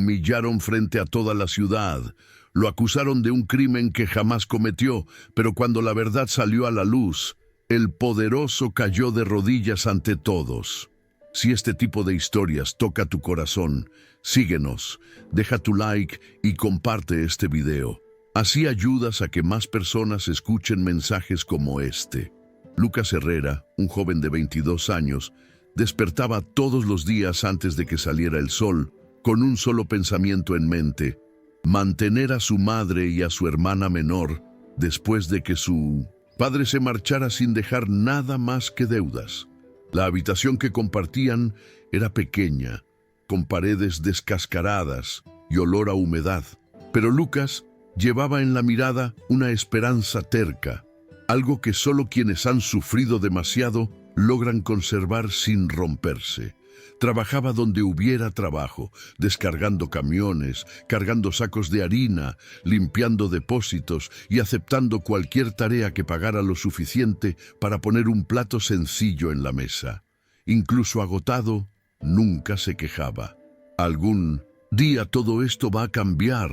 humillaron frente a toda la ciudad. Lo acusaron de un crimen que jamás cometió, pero cuando la verdad salió a la luz, el poderoso cayó de rodillas ante todos. Si este tipo de historias toca tu corazón, síguenos, deja tu like y comparte este video. Así ayudas a que más personas escuchen mensajes como este. Lucas Herrera, un joven de 22 años, despertaba todos los días antes de que saliera el sol, con un solo pensamiento en mente: mantener a su madre y a su hermana menor después de que su padre se marchara sin dejar nada más que deudas. La habitación que compartían era pequeña, con paredes descascaradas y olor a humedad. Pero Lucas llevaba en la mirada una esperanza terca, algo que solo quienes han sufrido demasiado logran conservar sin romperse. Trabajaba donde hubiera trabajo, descargando camiones, cargando sacos de harina, limpiando depósitos y aceptando cualquier tarea que pagara lo suficiente para poner un plato sencillo en la mesa. Incluso agotado, nunca se quejaba. Algún día todo esto va a cambiar,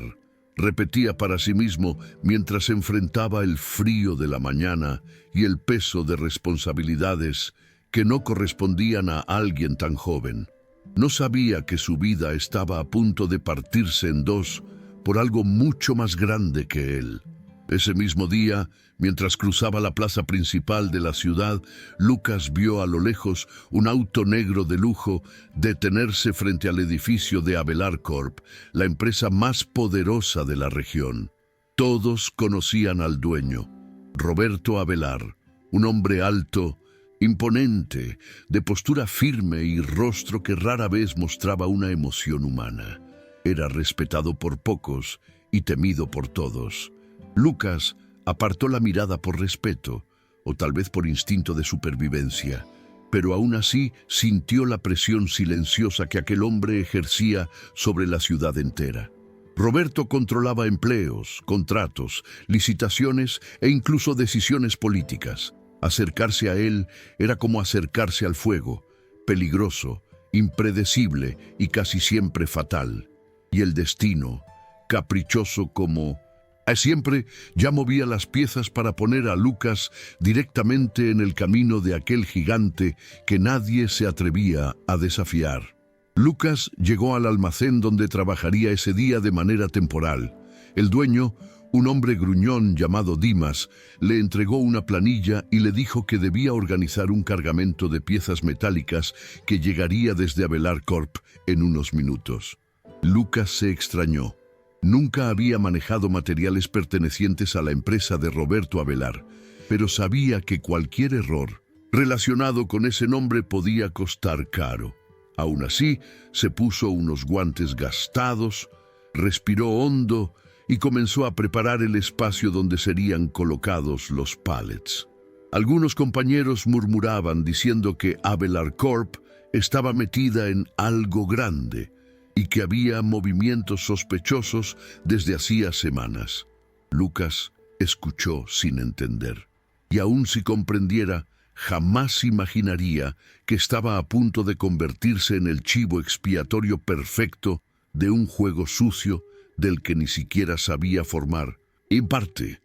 repetía para sí mismo mientras enfrentaba el frío de la mañana y el peso de responsabilidades que no correspondían a alguien tan joven. No sabía que su vida estaba a punto de partirse en dos por algo mucho más grande que él. Ese mismo día, mientras cruzaba la plaza principal de la ciudad, Lucas vio a lo lejos un auto negro de lujo detenerse frente al edificio de Avelar Corp, la empresa más poderosa de la región. Todos conocían al dueño, Roberto Avelar, un hombre alto, imponente, de postura firme y rostro que rara vez mostraba una emoción humana. Era respetado por pocos y temido por todos. Lucas apartó la mirada por respeto, o tal vez por instinto de supervivencia, pero aún así sintió la presión silenciosa que aquel hombre ejercía sobre la ciudad entera. Roberto controlaba empleos, contratos, licitaciones e incluso decisiones políticas. Acercarse a él era como acercarse al fuego, peligroso, impredecible y casi siempre fatal. Y el destino, caprichoso como siempre, ya movía las piezas para poner a Lucas directamente en el camino de aquel gigante que nadie se atrevía a desafiar. Lucas llegó al almacén donde trabajaría ese día de manera temporal. El dueño, un hombre gruñón llamado Dimas, le entregó una planilla y le dijo que debía organizar un cargamento de piezas metálicas que llegaría desde Avelar Corp en unos minutos. Lucas se extrañó. Nunca había manejado materiales pertenecientes a la empresa de Roberto Avelar, pero sabía que cualquier error relacionado con ese nombre podía costar caro. Aún así, se puso unos guantes gastados, respiró hondo y comenzó a preparar el espacio donde serían colocados los pallets. Algunos compañeros murmuraban diciendo que Avelar Corp estaba metida en algo grande y que había movimientos sospechosos desde hacía semanas. Lucas escuchó sin entender, y aun si comprendiera, jamás imaginaría que estaba a punto de convertirse en el chivo expiatorio perfecto de un juego sucio del que ni siquiera sabía formar. En parte,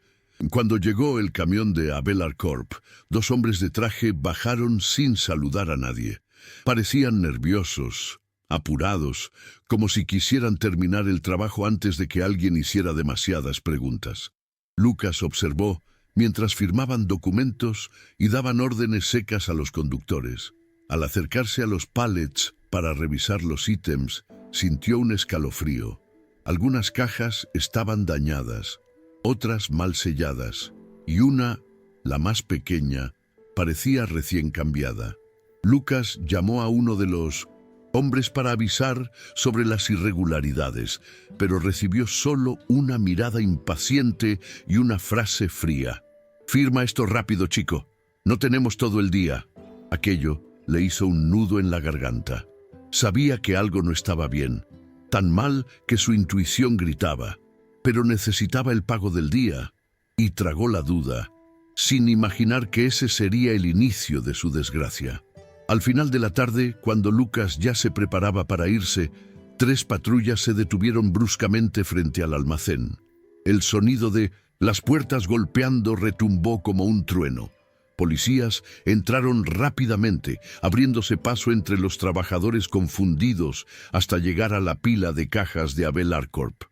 cuando llegó el camión de Avelar Corp, dos hombres de traje bajaron sin saludar a nadie. Parecían nerviosos, apurados, como si quisieran terminar el trabajo antes de que alguien hiciera demasiadas preguntas. Lucas observó mientras firmaban documentos y daban órdenes secas a los conductores. Al acercarse a los pallets para revisar los ítems, sintió un escalofrío. Algunas cajas estaban dañadas, otras mal selladas, y una, la más pequeña, parecía recién cambiada. Lucas llamó a uno de los hombres para avisar sobre las irregularidades, pero recibió solo una mirada impaciente y una frase fría. «Firma esto rápido, chico. No tenemos todo el día». Aquello le hizo un nudo en la garganta. Sabía que algo no estaba bien, tan mal que su intuición gritaba, pero necesitaba el pago del día, y tragó la duda, sin imaginar que ese sería el inicio de su desgracia. Al final de la tarde, cuando Lucas ya se preparaba para irse, 3 patrullas se detuvieron bruscamente frente al almacén. El sonido de las puertas golpeando retumbó como un trueno. Policías entraron rápidamente, abriéndose paso entre los trabajadores confundidos hasta llegar a la pila de cajas de Avelar Corp.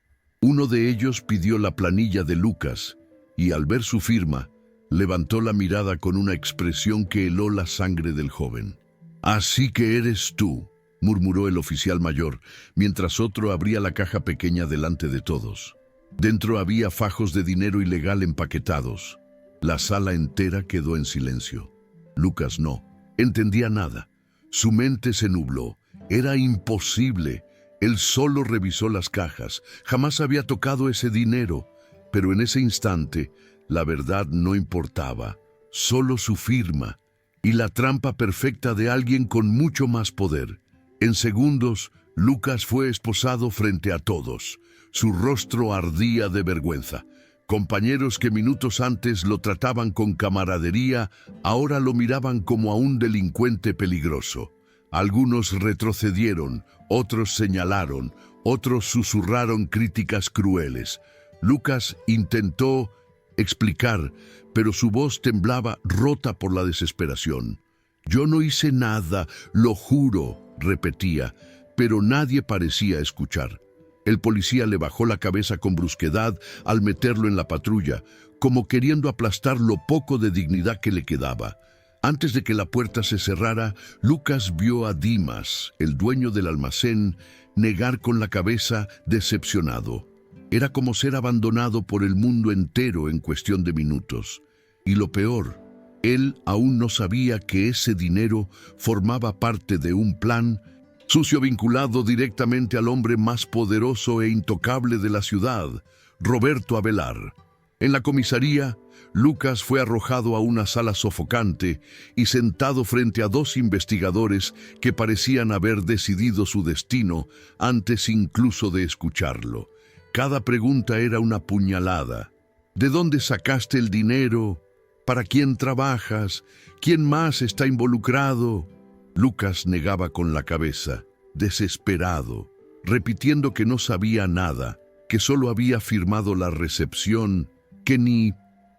Uno de ellos pidió la planilla de Lucas y, al ver su firma, levantó la mirada con una expresión que heló la sangre del joven. «Así que eres tú», murmuró el oficial mayor, mientras otro abría la caja pequeña delante de todos. Dentro había fajos de dinero ilegal empaquetados. La sala entera quedó en silencio. Lucas no entendía nada. Su mente se nubló. Era imposible. Él solo revisó las cajas. Jamás había tocado ese dinero. Pero en ese instante, la verdad no importaba. Solo su firma y la trampa perfecta de alguien con mucho más poder. En segundos, Lucas fue esposado frente a todos. Su rostro ardía de vergüenza. Compañeros que minutos antes lo trataban con camaradería, ahora lo miraban como a un delincuente peligroso. Algunos retrocedieron, otros señalaron, otros susurraron críticas crueles. Lucas intentó explicar, pero su voz temblaba, rota por la desesperación. «Yo no hice nada, lo juro», repetía, pero nadie parecía escuchar. El policía le bajó la cabeza con brusquedad al meterlo en la patrulla, como queriendo aplastar lo poco de dignidad que le quedaba. Antes de que la puerta se cerrara, Lucas vio a Dimas, el dueño del almacén, negar con la cabeza, decepcionado. Era como ser abandonado por el mundo entero en cuestión de minutos. Y lo peor, él aún no sabía que ese dinero formaba parte de un plan sucio vinculado directamente al hombre más poderoso e intocable de la ciudad, Roberto Avelar. En la comisaría, Lucas fue arrojado a una sala sofocante y sentado frente a 2 investigadores que parecían haber decidido su destino antes incluso de escucharlo. Cada pregunta era una puñalada. ¿De dónde sacaste el dinero? ¿Para quién trabajas? ¿Quién más está involucrado? Lucas negaba con la cabeza, desesperado, repitiendo que no sabía nada, que solo había firmado la recepción, que ni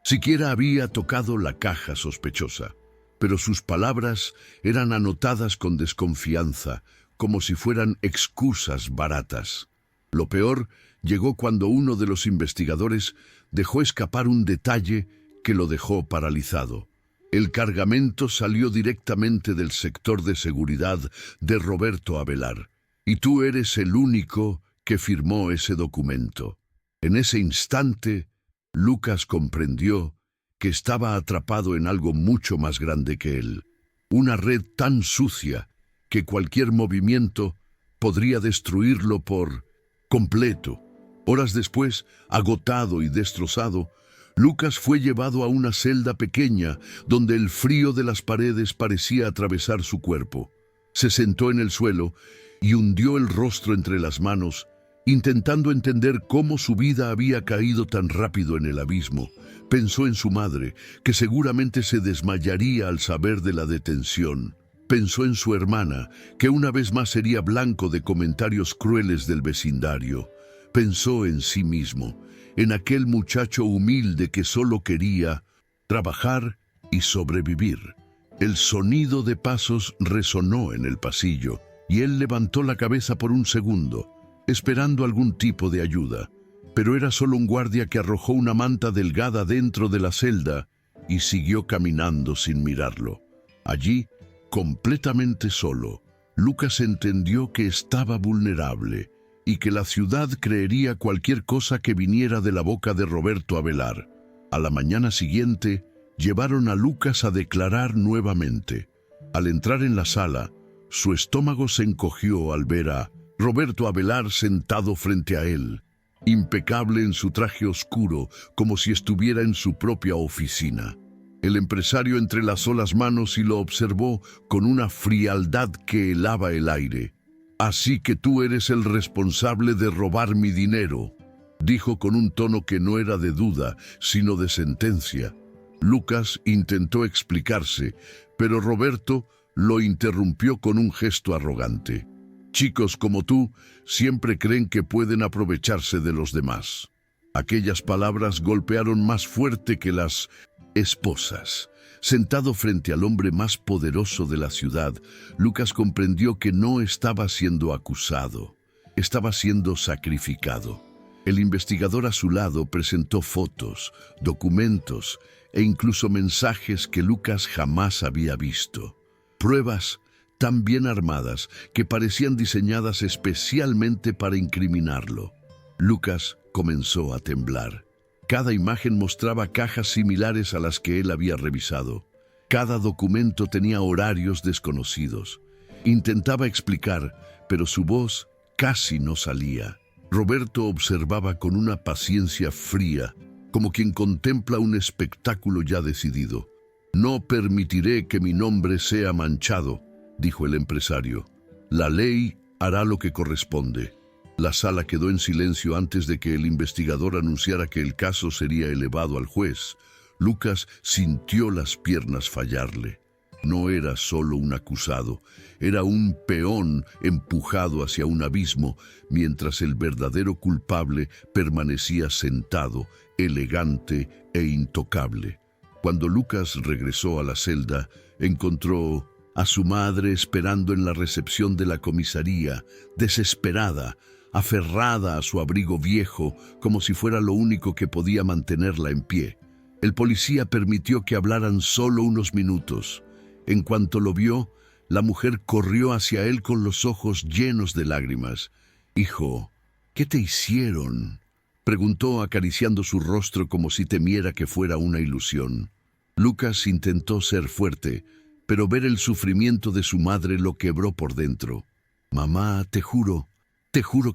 siquiera había tocado la caja sospechosa. Pero sus palabras eran anotadas con desconfianza, como si fueran excusas baratas. Lo peor llegó cuando uno de los investigadores dejó escapar un detalle que lo dejó paralizado. El cargamento salió directamente del sector de seguridad de Roberto Avelar, y tú eres el único que firmó ese documento. En ese instante, Lucas comprendió que estaba atrapado en algo mucho más grande que él, una red tan sucia que cualquier movimiento podría destruirlo por completo. Horas después, agotado y destrozado, Lucas fue llevado a una celda pequeña donde el frío de las paredes parecía atravesar su cuerpo. Se sentó en el suelo y hundió el rostro entre las manos, intentando entender cómo su vida había caído tan rápido en el abismo. Pensó en su madre, que seguramente se desmayaría al saber de la detención. Pensó en su hermana, que una vez más sería blanco de comentarios crueles del vecindario. Pensó en sí mismo, en aquel muchacho humilde que solo quería trabajar y sobrevivir. El sonido de pasos resonó en el pasillo y él levantó la cabeza por un segundo, esperando algún tipo de ayuda. Pero era solo un guardia que arrojó una manta delgada dentro de la celda y siguió caminando sin mirarlo. Allí, completamente solo, Lucas entendió que estaba vulnerable y que la ciudad creería cualquier cosa que viniera de la boca de Roberto Avelar. A la mañana siguiente, llevaron a Lucas a declarar nuevamente. Al entrar en la sala, su estómago se encogió al ver a Roberto Avelar sentado frente a él, impecable en su traje oscuro, como si estuviera en su propia oficina. El empresario entrelazó las manos y lo observó con una frialdad que helaba el aire. «Así que tú eres el responsable de robar mi dinero», dijo con un tono que no era de duda, sino de sentencia. Lucas intentó explicarse, pero Roberto lo interrumpió con un gesto arrogante. Chicos como tú siempre creen que pueden aprovecharse de los demás. Aquellas palabras golpearon más fuerte que las esposas. Sentado frente al hombre más poderoso de la ciudad, Lucas comprendió que no estaba siendo acusado, estaba siendo sacrificado. El investigador a su lado presentó fotos, documentos e incluso mensajes que Lucas jamás había visto. Pruebas tan bien armadas que parecían diseñadas especialmente para incriminarlo. Lucas comenzó a temblar. Cada imagen mostraba cajas similares a las que él había revisado. Cada documento tenía horarios desconocidos. Intentaba explicar, pero su voz casi no salía. Roberto observaba con una paciencia fría, como quien contempla un espectáculo ya decidido. «No permitiré que mi nombre sea manchado», dijo el empresario. «La ley hará lo que corresponde». La sala quedó en silencio antes de que el investigador anunciara que el caso sería elevado al juez. Lucas sintió las piernas fallarle. No era solo un acusado, era un peón empujado hacia un abismo, mientras el verdadero culpable permanecía sentado, elegante e intocable. Cuando Lucas regresó a la celda, encontró a su madre esperando en la recepción de la comisaría, desesperada, aferrada a su abrigo viejo, como si fuera lo único que podía mantenerla en pie. El policía permitió que hablaran solo unos minutos. En cuanto lo vio, la mujer corrió hacia él con los ojos llenos de lágrimas. «Hijo, ¿qué te hicieron?», preguntó acariciando su rostro como si temiera que fuera una ilusión. Lucas intentó ser fuerte, pero ver el sufrimiento de su madre lo quebró por dentro. «Mamá, te juro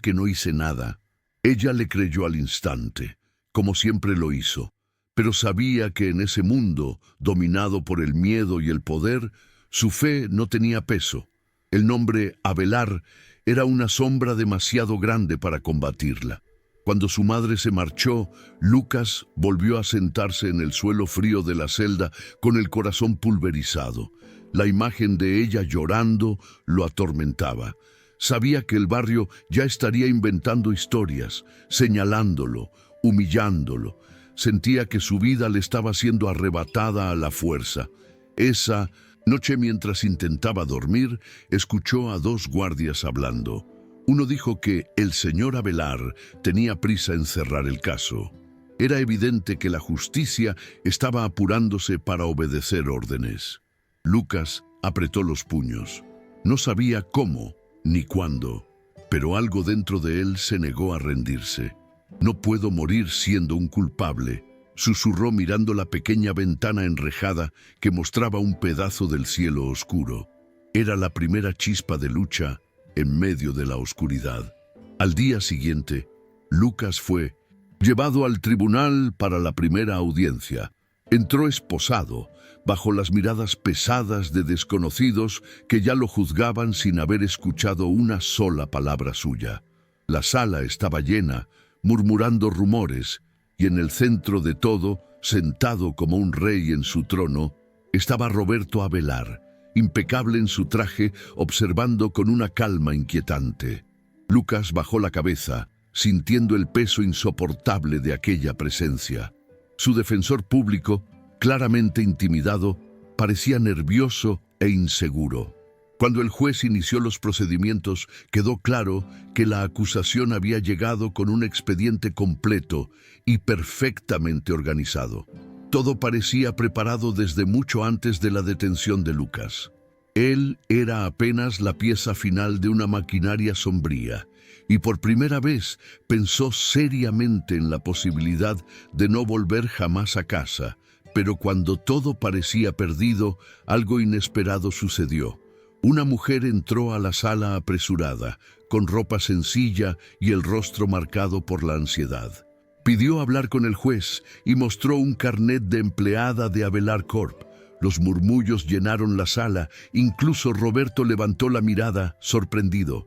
que no hice nada». Ella le creyó al instante, como siempre lo hizo, pero sabía que en ese mundo, dominado por el miedo y el poder, su fe no tenía peso. El nombre Abelar era una sombra demasiado grande para combatirla. Cuando su madre se marchó, Lucas volvió a sentarse en el suelo frío de la celda con el corazón pulverizado. La imagen de ella llorando lo atormentaba. Sabía que el barrio ya estaría inventando historias, señalándolo, humillándolo. Sentía que su vida le estaba siendo arrebatada a la fuerza. Esa noche, mientras intentaba dormir, escuchó a dos guardias hablando. Uno dijo que el señor Abelar tenía prisa en cerrar el caso. Era evidente que la justicia estaba apurándose para obedecer órdenes. Lucas apretó los puños. No sabía cómo ni cuándo, pero algo dentro de él se negó a rendirse. «No puedo morir siendo un culpable», susurró mirando la pequeña ventana enrejada que mostraba un pedazo del cielo oscuro. Era la primera chispa de lucha en medio de la oscuridad. Al día siguiente, Lucas fue llevado al tribunal para la primera audiencia. Entró esposado, bajo las miradas pesadas de desconocidos que ya lo juzgaban sin haber escuchado una sola palabra suya. La sala estaba llena, murmurando rumores, y en el centro de todo, sentado como un rey en su trono, estaba Roberto Abelar, impecable en su traje, observando con una calma inquietante. Lucas bajó la cabeza, sintiendo el peso insoportable de aquella presencia. Su defensor público, claramente intimidado, parecía nervioso e inseguro. Cuando el juez inició los procedimientos, quedó claro que la acusación había llegado con un expediente completo y perfectamente organizado. Todo parecía preparado desde mucho antes de la detención de Lucas. Él era apenas la pieza final de una maquinaria sombría, y por primera vez pensó seriamente en la posibilidad de no volver jamás a casa. Pero cuando todo parecía perdido, algo inesperado sucedió. Una mujer entró a la sala apresurada, con ropa sencilla y el rostro marcado por la ansiedad. Pidió hablar con el juez y mostró un carnet de empleada de Abelar Corp. Los murmullos llenaron la sala, incluso Roberto levantó la mirada, sorprendido.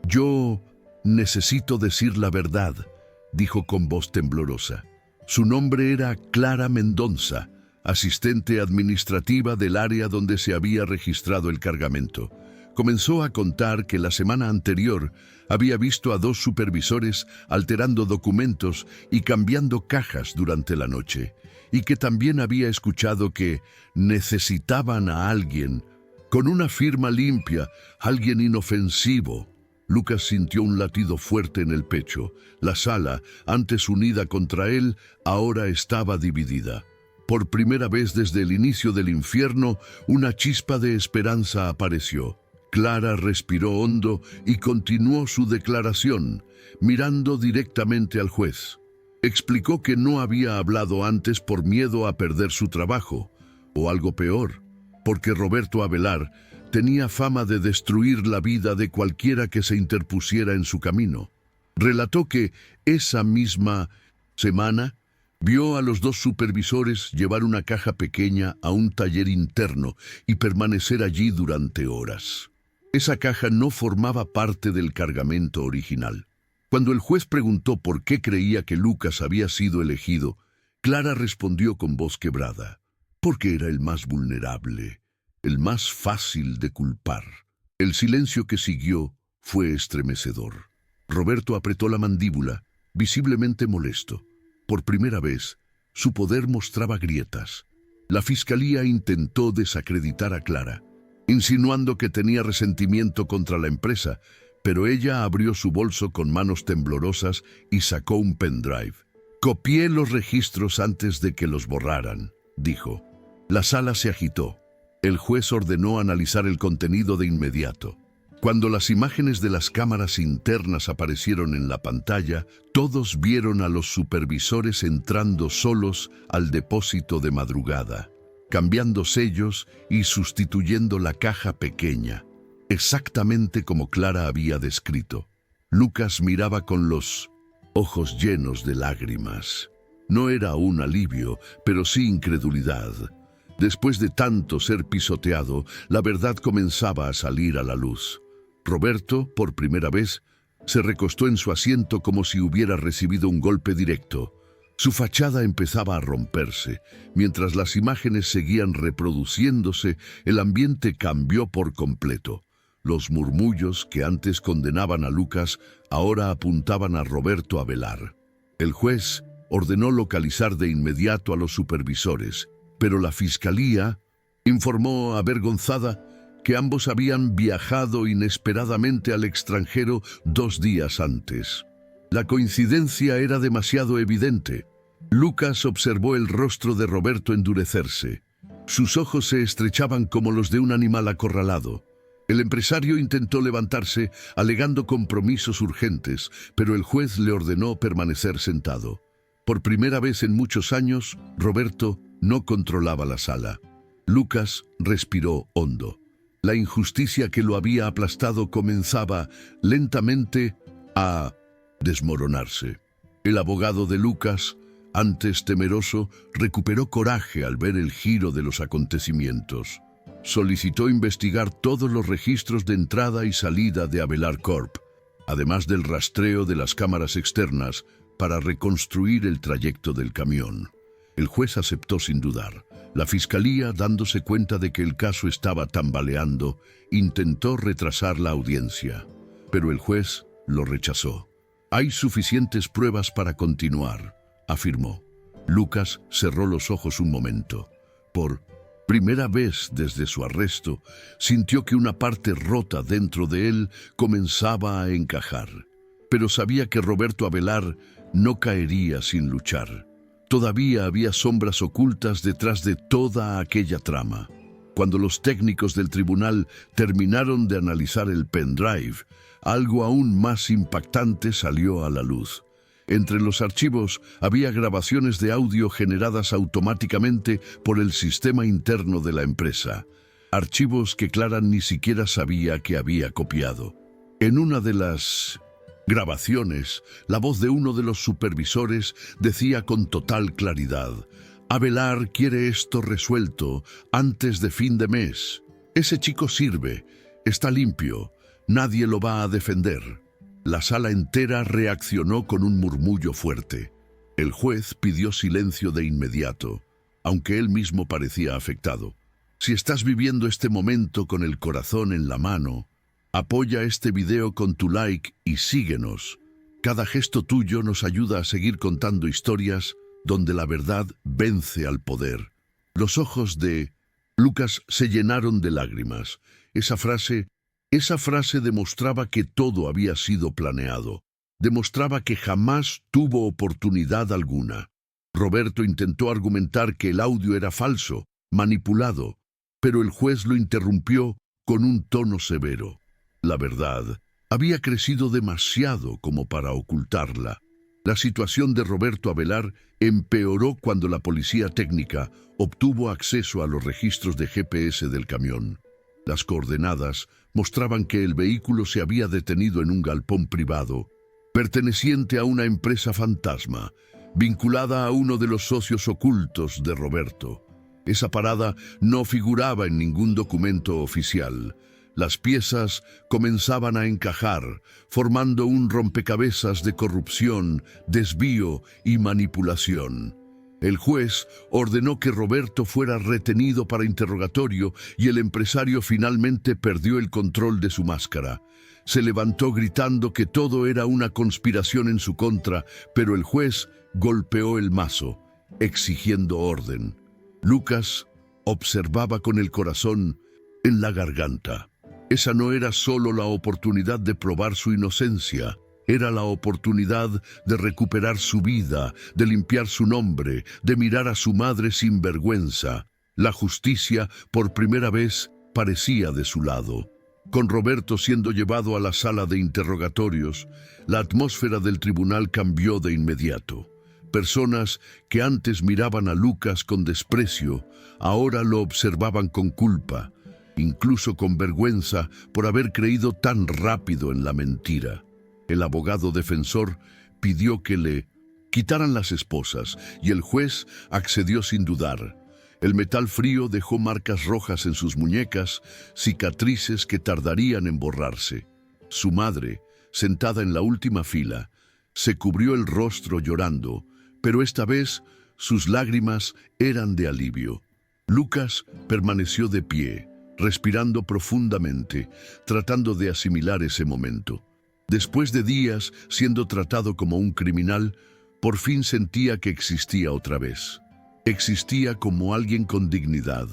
«Yo necesito decir la verdad», dijo con voz temblorosa. Su nombre era Clara Mendonza, asistente administrativa del área donde se había registrado el cargamento. Comenzó a contar que la semana anterior había visto a 2 supervisores alterando documentos y cambiando cajas durante la noche, y que también había escuchado que necesitaban a alguien con una firma limpia, alguien inofensivo. Lucas sintió un latido fuerte en el pecho. La sala, antes unida contra él, ahora estaba dividida. Por primera vez desde el inicio del infierno, una chispa de esperanza apareció. Clara respiró hondo y continuó su declaración, mirando directamente al juez. Explicó que no había hablado antes por miedo a perder su trabajo, o algo peor, porque Roberto Avelar tenía fama de destruir la vida de cualquiera que se interpusiera en su camino. Relató que esa misma semana vio a los 2 supervisores llevar una caja pequeña a un taller interno y permanecer allí durante horas. Esa caja no formaba parte del cargamento original. Cuando el juez preguntó por qué creía que Lucas había sido elegido, Clara respondió con voz quebrada: porque era el más vulnerable, el más fácil de culpar. El silencio que siguió fue estremecedor. Roberto apretó la mandíbula, visiblemente molesto. Por primera vez, su poder mostraba grietas. La fiscalía intentó desacreditar a Clara, insinuando que tenía resentimiento contra la empresa, pero ella abrió su bolso con manos temblorosas y sacó un pendrive. «Copié los registros antes de que los borraran», dijo. La sala se agitó. El juez ordenó analizar el contenido de inmediato. Cuando las imágenes de las cámaras internas aparecieron en la pantalla, todos vieron a los supervisores entrando solos al depósito de madrugada, cambiando sellos y sustituyendo la caja pequeña, exactamente como Clara había descrito. Lucas miraba con los ojos llenos de lágrimas. No era un alivio, pero sí incredulidad. Después de tanto ser pisoteado, la verdad comenzaba a salir a la luz. Roberto, por primera vez, se recostó en su asiento como si hubiera recibido un golpe directo. Su fachada empezaba a romperse. Mientras las imágenes seguían reproduciéndose, el ambiente cambió por completo. Los murmullos que antes condenaban a Lucas ahora apuntaban a Roberto Avelar. El juez ordenó localizar de inmediato a los supervisores, pero la fiscalía informó avergonzada que ambos habían viajado inesperadamente al extranjero 2 días antes. La coincidencia era demasiado evidente. Lucas observó el rostro de Roberto endurecerse. Sus ojos se estrechaban como los de un animal acorralado. El empresario intentó levantarse, alegando compromisos urgentes, pero el juez le ordenó permanecer sentado. Por primera vez en muchos años, Roberto no controlaba la sala. Lucas respiró hondo. La injusticia que lo había aplastado comenzaba lentamente a desmoronarse. El abogado de Lucas, antes temeroso, recuperó coraje al ver el giro de los acontecimientos. Solicitó investigar todos los registros de entrada y salida de Avelar Corp, además del rastreo de las cámaras externas para reconstruir el trayecto del camión. El juez aceptó sin dudar. La fiscalía, dándose cuenta de que el caso estaba tambaleando, intentó retrasar la audiencia, pero el juez lo rechazó. «Hay suficientes pruebas para continuar», afirmó. Lucas cerró los ojos un momento. Por primera vez desde su arresto, sintió que una parte rota dentro de él comenzaba a encajar. Pero sabía que Roberto Avelar no caería sin luchar. Todavía había sombras ocultas detrás de toda aquella trama. Cuando los técnicos del tribunal terminaron de analizar el pendrive, algo aún más impactante salió a la luz. Entre los archivos había grabaciones de audio generadas automáticamente por el sistema interno de la empresa. Archivos que Clara ni siquiera sabía que había copiado. En una de las grabaciones, la voz de uno de los supervisores decía con total claridad: «Avelar quiere esto resuelto antes de fin de mes. Ese chico sirve, está limpio, nadie lo va a defender». La sala entera reaccionó con un murmullo fuerte. El juez pidió silencio de inmediato, aunque él mismo parecía afectado. Si estás viviendo este momento con el corazón en la mano, apoya este video con tu like y síguenos. Cada gesto tuyo nos ayuda a seguir contando historias donde la verdad vence al poder. Los ojos de Lucas se llenaron de lágrimas. Esa frase demostraba que todo había sido planeado. Demostraba que jamás tuvo oportunidad alguna. Roberto intentó argumentar que el audio era falso, manipulado, pero el juez lo interrumpió con un tono severo. La verdad había crecido demasiado como para ocultarla. La situación de Roberto Avelar empeoró cuando la policía técnica obtuvo acceso a los registros de GPS del camión. Las coordenadas mostraban que el vehículo se había detenido en un galpón privado, perteneciente a una empresa fantasma, vinculada a uno de los socios ocultos de Roberto. Esa parada no figuraba en ningún documento oficial. Las piezas comenzaban a encajar, formando un rompecabezas de corrupción, desvío y manipulación. El juez ordenó que Roberto fuera retenido para interrogatorio y el empresario finalmente perdió el control de su máscara. Se levantó gritando que todo era una conspiración en su contra, pero el juez golpeó el mazo, exigiendo orden. Lucas observaba con el corazón en la garganta. Esa no era solo la oportunidad de probar su inocencia, era la oportunidad de recuperar su vida, de limpiar su nombre, de mirar a su madre sin vergüenza. La justicia, por primera vez, parecía de su lado. Con Roberto siendo llevado a la sala de interrogatorios, la atmósfera del tribunal cambió de inmediato. Personas que antes miraban a Lucas con desprecio, ahora lo observaban con culpa, incluso con vergüenza por haber creído tan rápido en la mentira. El abogado defensor pidió que le quitaran las esposas y el juez accedió sin dudar. El metal frío dejó marcas rojas en sus muñecas, cicatrices que tardarían en borrarse. Su madre, sentada en la última fila, se cubrió el rostro llorando, pero esta vez sus lágrimas eran de alivio. Lucas permaneció de pie, respirando profundamente, tratando de asimilar ese momento. Después de días siendo tratado como un criminal, por fin sentía que existía otra vez. Existía como alguien con dignidad,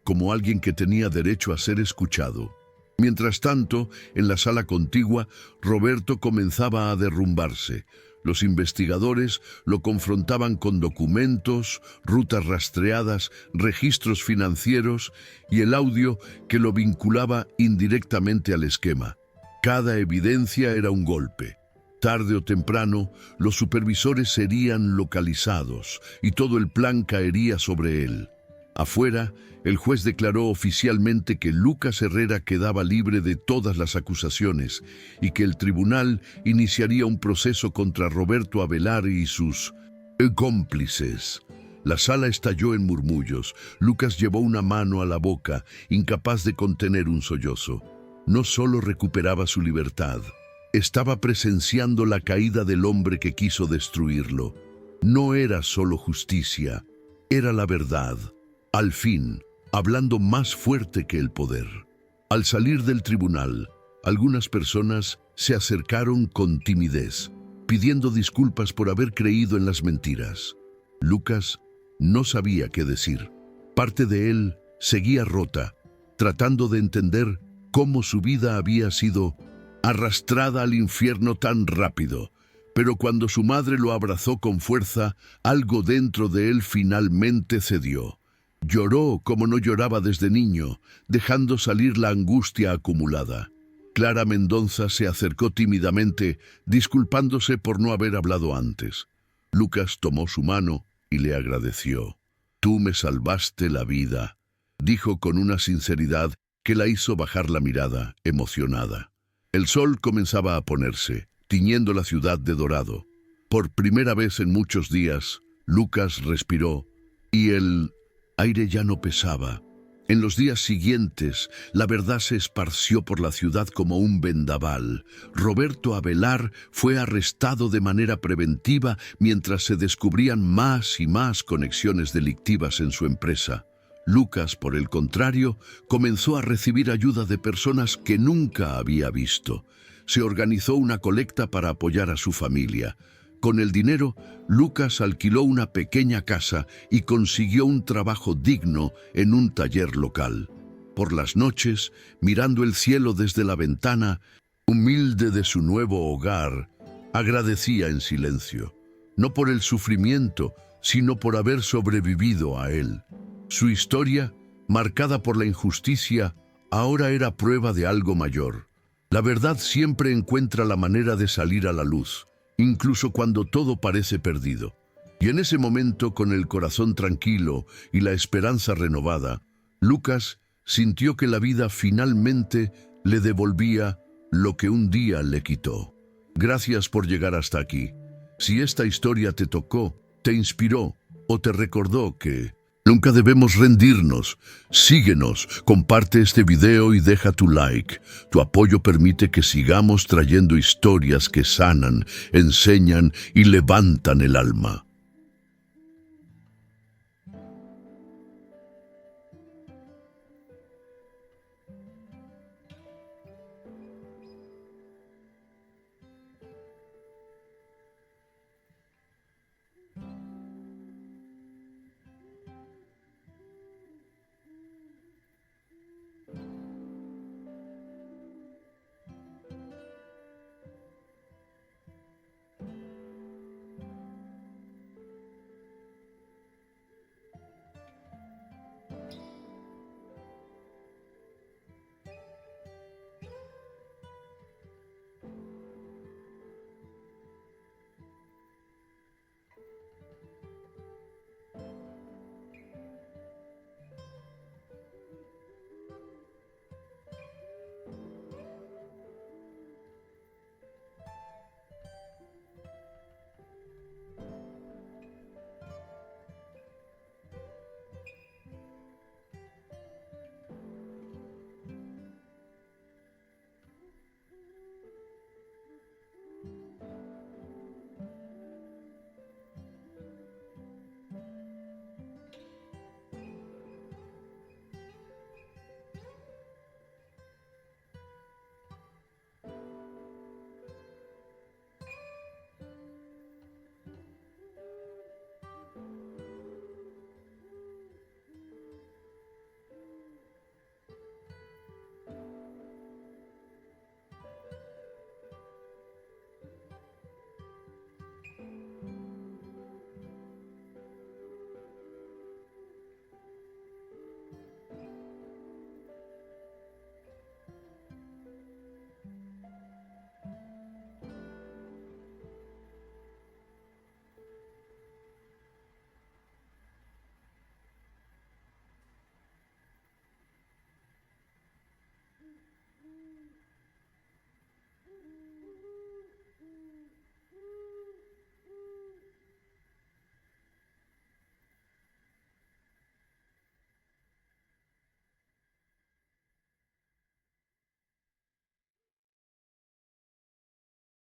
como alguien que tenía derecho a ser escuchado. Mientras tanto, en la sala contigua, Roberto comenzaba a derrumbarse. Los investigadores lo confrontaban con documentos, rutas rastreadas, registros financieros y el audio que lo vinculaba indirectamente al esquema. Cada evidencia era un golpe. Tarde o temprano, los supervisores serían localizados y todo el plan caería sobre él. Afuera, el juez declaró oficialmente que Lucas Herrera quedaba libre de todas las acusaciones y que el tribunal iniciaría un proceso contra Roberto Avelar y sus cómplices. La sala estalló en murmullos. Lucas llevó una mano a la boca, incapaz de contener un sollozo. No solo recuperaba su libertad, estaba presenciando la caída del hombre que quiso destruirlo. No era solo justicia, era la verdad. Al fin, hablando más fuerte que el poder. Al salir del tribunal, algunas personas se acercaron con timidez, pidiendo disculpas por haber creído en las mentiras. Lucas no sabía qué decir. Parte de él seguía rota, tratando de entender cómo su vida había sido arrastrada al infierno tan rápido. Pero cuando su madre lo abrazó con fuerza, algo dentro de él finalmente cedió. Lloró como no lloraba desde niño, dejando salir la angustia acumulada. Clara Mendonza se acercó tímidamente, disculpándose por no haber hablado antes. Lucas tomó su mano y le agradeció. «Tú me salvaste la vida», dijo con una sinceridad que la hizo bajar la mirada, emocionada. El sol comenzaba a ponerse, tiñendo la ciudad de dorado. Por primera vez en muchos días, Lucas respiró y el aire ya no pesaba. En los días siguientes, la verdad se esparció por la ciudad como un vendaval. Roberto Avelar fue arrestado de manera preventiva mientras se descubrían más y más conexiones delictivas en su empresa. Lucas, por el contrario, comenzó a recibir ayuda de personas que nunca había visto. Se organizó una colecta para apoyar a su familia. Con el dinero, Lucas alquiló una pequeña casa y consiguió un trabajo digno en un taller local. Por las noches, mirando el cielo desde la ventana, humilde de su nuevo hogar, agradecía en silencio, no por el sufrimiento, sino por haber sobrevivido a él. Su historia, marcada por la injusticia, ahora era prueba de algo mayor. La verdad siempre encuentra la manera de salir a la luz, incluso cuando todo parece perdido. Y en ese momento, con el corazón tranquilo y la esperanza renovada, Lucas sintió que la vida finalmente le devolvía lo que un día le quitó. Gracias por llegar hasta aquí. Si esta historia te tocó, te inspiró o te recordó que nunca debemos rendirnos, síguenos, comparte este video y deja tu like. Tu apoyo permite que sigamos trayendo historias que sanan, enseñan y levantan el alma.